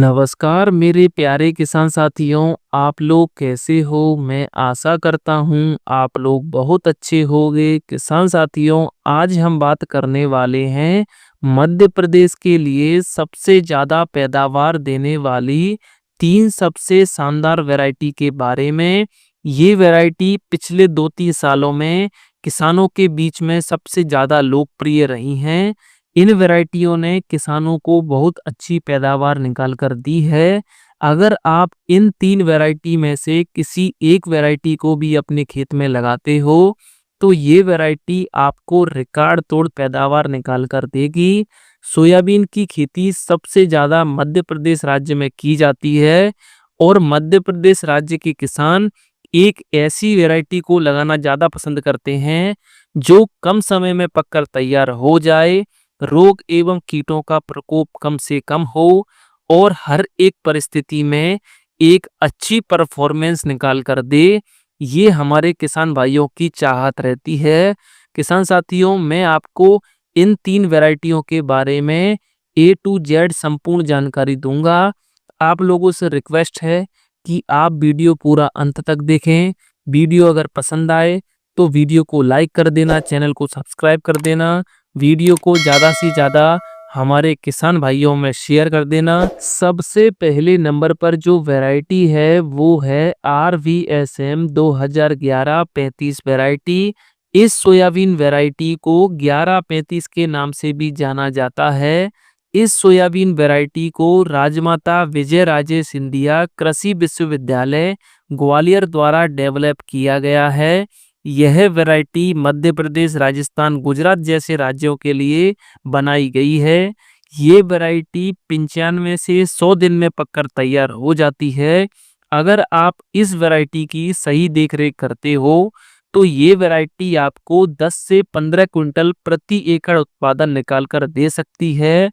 नमस्कार मेरे प्यारे किसान साथियों, आप लोग कैसे हो? मैं आशा करता हूँ आप लोग बहुत अच्छे होंगे। किसान साथियों, आज हम बात करने वाले हैं मध्य प्रदेश के लिए सबसे ज़्यादा पैदावार देने वाली 3 सबसे शानदार वैरायटी के बारे में। ये वैरायटी पिछले 2-3 सालों में किसानों के बीच में सबसे ज़्यादा लोकप्रिय रही हैं। इन वैरायटियों ने किसानों को बहुत अच्छी पैदावार निकाल कर दी है। अगर आप इन 3 वैरायटी में से किसी एक वैरायटी को भी अपने खेत में लगाते हो, तो ये वैरायटी आपको रिकॉर्ड तोड़ पैदावार निकाल कर देगी। सोयाबीन की खेती सबसे ज़्यादा मध्य प्रदेश राज्य में की जाती है और मध्य प्रदेश राज्य के किसान एक ऐसी वैरायटी को लगाना ज़्यादा पसंद करते हैं, जो कम समय में पककर तैयार हो जाए, रोग एवं कीटों का प्रकोप कम से कम हो और हर एक परिस्थिति में एक अच्छी परफॉर्मेंस निकाल कर दे। ये हमारे किसान भाइयों की चाहत रहती है। किसान साथियों, मैं आपको इन 3 वैरायटियों के बारे में ए टू जेड संपूर्ण जानकारी दूंगा। आप लोगों से रिक्वेस्ट है कि आप वीडियो पूरा अंत तक देखें। वीडियो अगर पसंद आए तो वीडियो को लाइक कर देना, चैनल को सब्सक्राइब कर देना, वीडियो को ज़्यादा से ज़्यादा हमारे किसान भाइयों में शेयर कर देना। सबसे पहले नंबर पर जो वैरायटी है वो है RVSM 2011-35 वैरायटी। इस सोयाबीन वैरायटी को 1135 के नाम से भी जाना जाता है। इस सोयाबीन वैरायटी को राजमाता विजय राजे सिंधिया कृषि विश्वविद्यालय ग्वालियर द्वारा डेवलप किया गया है। यह वैरायटी मध्य प्रदेश, राजस्थान, गुजरात जैसे राज्यों के लिए बनाई गई है। ये वैरायटी 95 से 100 दिन में पककर तैयार हो जाती है। अगर आप इस वैरायटी की सही देखरेख करते हो, तो ये वैरायटी आपको 10 से 15 क्विंटल प्रति एकड़ उत्पादन निकाल कर दे सकती है।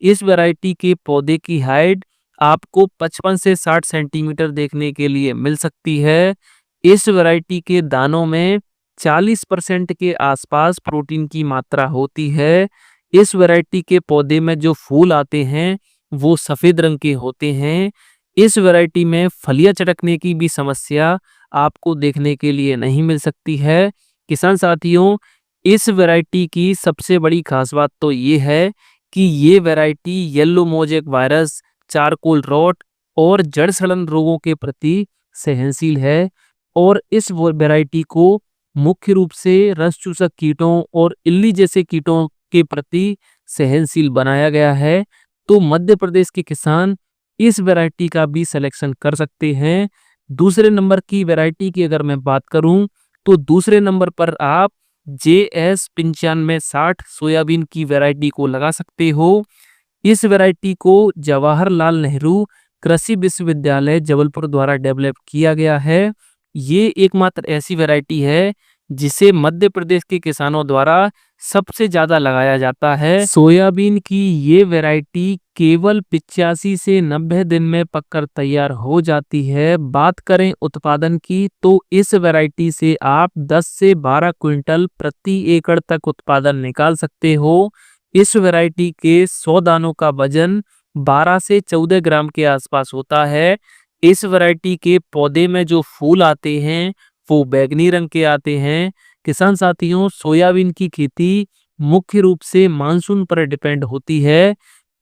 इस वैरायटी के पौधे की हाइट आपको 55 से 60 सेंटीमीटर देखने के लिए मिल सकती है। इस वैरायटी के दानों में 40% के आसपास प्रोटीन की मात्रा होती है। इस वैरायटी के पौधे में जो फूल आते हैं वो सफेद रंग के होते हैं। इस वैरायटी में फलियां चटकने की भी समस्या आपको देखने के लिए नहीं मिल सकती है। किसान साथियों, इस वैरायटी की सबसे बड़ी खास बात तो ये है कि ये variety yellow mosaic virus, charcoal rot और जड़ सड़न रोगों के प्रति सहनशील है और इस वैरायटी को मुख्य रूप से रस चूसक कीटों और इल्ली जैसे कीटों के प्रति सहनशील बनाया गया है। तो मध्य प्रदेश के किसान इस वैरायटी का भी सिलेक्शन कर सकते हैं। दूसरे नंबर की वैरायटी की अगर मैं बात करूं, तो दूसरे नंबर पर आप JS 9560 सोयाबीन की वैरायटी को लगा सकते हो। इस वैरायटी को जवाहरलाल नेहरू कृषि विश्वविद्यालय जबलपुर द्वारा डेवलप किया गया है। ये एकमात्र ऐसी वैरायटी है जिसे मध्य प्रदेश के किसानों द्वारा सबसे ज्यादा लगाया जाता है। सोयाबीन की ये वैरायटी केवल 85 से 90 दिन में पककर तैयार हो जाती है। बात करें उत्पादन की, तो इस वैरायटी से आप 10 से 12 क्विंटल प्रति एकड़ तक उत्पादन निकाल सकते हो। इस वैरायटी के 100 दानों का वजन 12 से 14 ग्राम के आसपास होता है। इस वैरायटी के पौधे में जो फूल आते हैं वो बैंगनी रंग के आते हैं। किसान साथियों, सोयाबीन की खेती मुख्य रूप से मानसून पर डिपेंड होती है।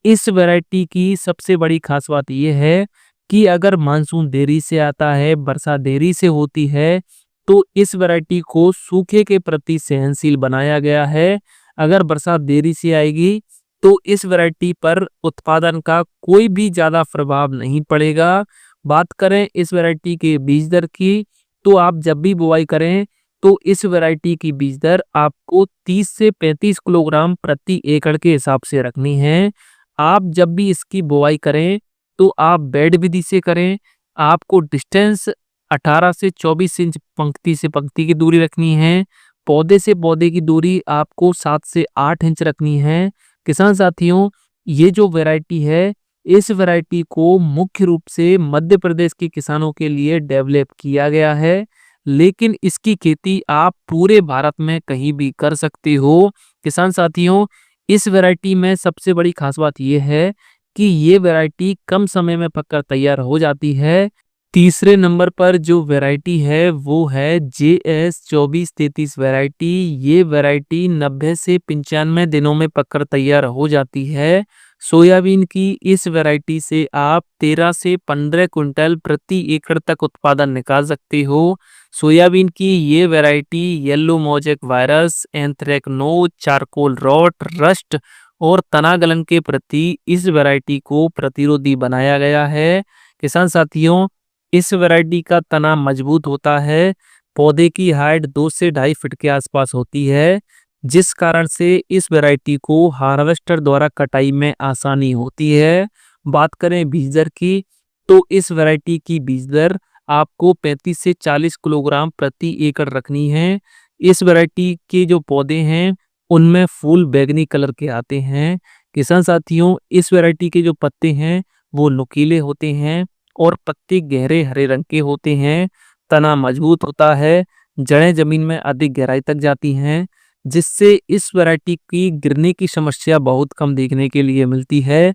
इस वैरायटी की सबसे बड़ी खास बात यह है कि अगर मानसून देरी से आता है, वर्षा देरी से होती है, तो इस वैरायटी को सूखे के प्रति सहनशील बनाया गया है। अगर बरसात देरी से आएगी तो इस वैरायटी पर उत्पादन का कोई भी ज्यादा प्रभाव नहीं पड़ेगा। बात करें इस वैरायटी के बीज दर की, तो आप जब भी बुआई करें तो इस वैरायटी की बीज दर आपको 30 से 35 किलोग्राम प्रति एकड़ के हिसाब से रखनी है। आप जब भी इसकी बुआई करें तो आप बेड विधि से करें। आपको डिस्टेंस 18 से 24 इंच पंक्ति से पंक्ति की दूरी रखनी है। पौधे से पौधे की दूरी आपको 7 से 8 इंच रखनी है। किसान साथियों, ये जो वैरायटी है, इस वैरायटी को मुख्य रूप से मध्य प्रदेश के किसानों के लिए डेवलप किया गया है, लेकिन इसकी खेती आप पूरे भारत में कहीं भी कर सकते हो। किसान साथियों, इस वैरायटी में सबसे बड़ी खास बात यह है कि ये वैरायटी कम समय में पककर तैयार हो जाती है। तीसरे नंबर पर जो वैरायटी है वो है JS 2433 वैरायटी। ये वैरायटी 90 से 95 दिनों में पककर तैयार हो जाती है। सोयाबीन की इस वैरायटी से आप 13 से 15 क्विंटल प्रति एकड़ तक उत्पादन निकाल सकते हो। सोयाबीन की ये variety yellow mosaic virus, anthracnose, charcoal rot, rust और तना गलन के प्रति इस वैरायटी को प्रतिरोधी बनाया गया है। किसान साथियों, इस वैरायटी का तना मजबूत होता है। पौधे की हाइट 2 से 2.5 फीट के आसपास होती है, जिस कारण से इस वैरायटी को हार्वेस्टर द्वारा कटाई में आसानी होती है। बात करें बीज दर की, तो इस वैरायटी की बीज दर आपको 35 से 40 किलोग्राम प्रति एकड़ रखनी है। इस वैरायटी के जो पौधे हैं उनमें फूल बैंगनी कलर के आते हैं। किसान साथियों, इस वैरायटी के जो पत्ते हैं वो नुकीले होते हैं और पत्ते गहरे हरे रंग के होते हैं। तना मजबूत होता है, जड़ें जमीन में अधिक गहराई तक जाती हैं, जिससे इस वैरायटी की गिरने की समस्या बहुत कम देखने के लिए मिलती है।